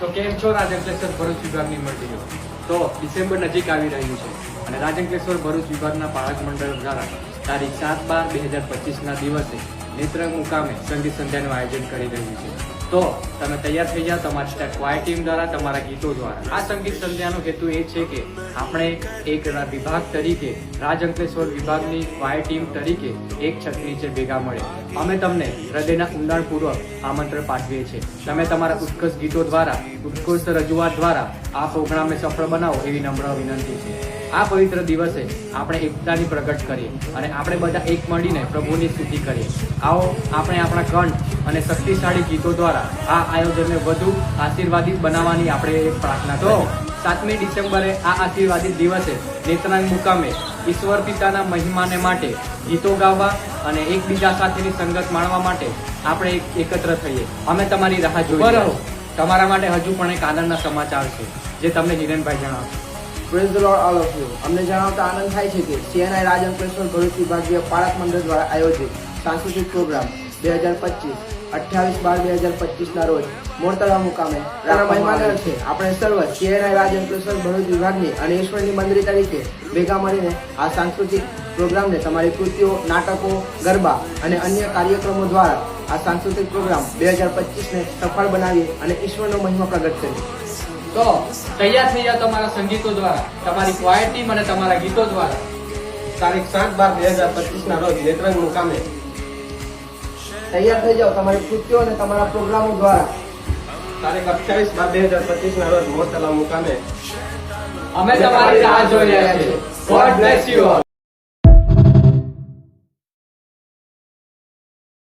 તો કેમ છો રાજંકલેશ્વર ભરૂચ વિભાગની મંડળીઓ? તો ડિસેમ્બર નજીક આવી રહ્યું છે અને રાજંકલેશ્વર ભરૂચ વિભાગના પાળક મંડળ દ્વારા તારીખ 7/12/2025 દિવસે નેત્રંગ મુકામે સંગીત સંધ્યાનું આયોજન કરી રહ્યું છે. તો તમે તૈયાર થઈ જાઓ તમારી સ્ટેપ વાય ટીમ દ્વારા, તમારા ગીતો દ્વારા. આ સંગીત સંધ્યાનો હેતુ એ છે કે આપણે એક વિભાગ તરીકે રાજંકલેશ્વર વિભાગની વાય ટીમ તરીકે એક છત નીચે ભેગા મળે. અમે તમને હૃદયના ઊંડાણપૂર્વક આમંત્રણ પાઠવીએ છીએ. તમે તમારા ઉત્કૃષ્ટ ગીતો દ્વારા, ઉત્કૃષ્ટ રજૂઆત દ્વારા આ પ્રોગ્રામને સફળ બનાવો એવી નમ્ર વિનંતી છે. આ પવિત્ર દિવસે આપણે એકતાની પ્રગટ કરીએ અને આપણે બધા એક મળીને પ્રભુની સ્તુતિ કરીએ. આવો આપણે આપણા કંઠ અને શક્તિશાળી ગીતો દ્વારા આ આયોજનને વધુ આશીર્વાદિત બનાવવાની આપણે પ્રાર્થના કરીએ. 7મી ડિસેમ્બરે આ આશીર્વાદિત દિવસે નેત્રાંગ મુકામે ઈશ્વર પિતાના મહિમાને માટે ગીતો ગાવા અને એકબીજા સાથેની સંગત માણવા માટે આપણે એકત્ર થઈએ. અમે તમારી રાહ જોઈ રહ્યા છીએ. તમારા માટે હજુ પણ એક આનંદના સમાચાર છે જે તમને હિરેનભાઈ જણાવશે. Praise the lord all of you. અમને જણાવતા આનંદ થાય છે કે CNI રાજંકલેશ્વર ભરૂચ વિભાગીય પાળક મંડળ દ્વારા આયોજિત સાંસ્કૃતિક પ્રોગ્રામ 2025 28/12/2025 રોજ મોરતળા મુકામે મહેમાન છે. આપણે સર્વ CNI રાજંકલેશ્વર ભરૂચ વિભાગની અને ઈશ્વરની મંડળી તરીકે ભેગા મળીને આ સાંસ્કૃતિક પ્રોગ્રામને તમારી કૃતિઓ, નાટકો, ગરબા અને અન્ય કાર્યક્રમો દ્વારા આ સાંસ્કૃતિક પ્રોગ્રામ 2025ને સફળ બનાવીએ અને ઈશ્વરનો મહિમા પ્રગટ કરીએ. તો તૈયાર થઈ જાઓ તમારા સંગીતો દ્વારા, તમારી ક્વાયર ટીમ અને તમારા ગીતો દ્વારા. તારીખ 7/12/2025 રોજ નેત્રંગ મુકામે તૈયાર થઈ જાઓ તમારી કૃતિઓ અને તમારા પ્રોગ્રામો દ્વારા. તારીખ 28/12/2025 રોજ મોરતળા મુકામે અમે તમારી રાહ જોઈ રહ્યા છીએ. God bless you all.